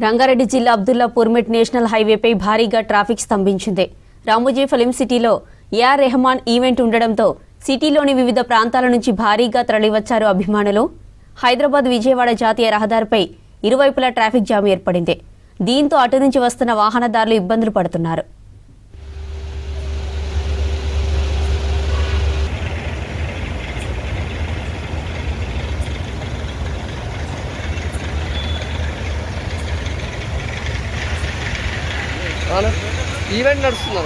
రంగారెడ్డి జిల్లా అబ్దుల్లాపూర్ మెట్ నేషనల్ హైవేపై భారీగా traffic స్తంభించింది. Ramoji film సిటీలో ఏఆర్ రెహమాన్ ఈవెంట్ ఉండడంతో సిటీలోని వివిధ ప్రాంతాల నుంచి భారీగా తరలివచ్చారు అభిమానులు. హైదరాబాద్ విజయవాడ జాతీయ రహదారిపై ఇరువైపులా ట్రాఫిక్ జామ్ ఏర్పడింది. దీంతో అటు నుంచి వస్తున్న వాహనదారులు ఇబ్బందులు పడుతున్నారు. ఈవెంట్ నడుస్తుందా?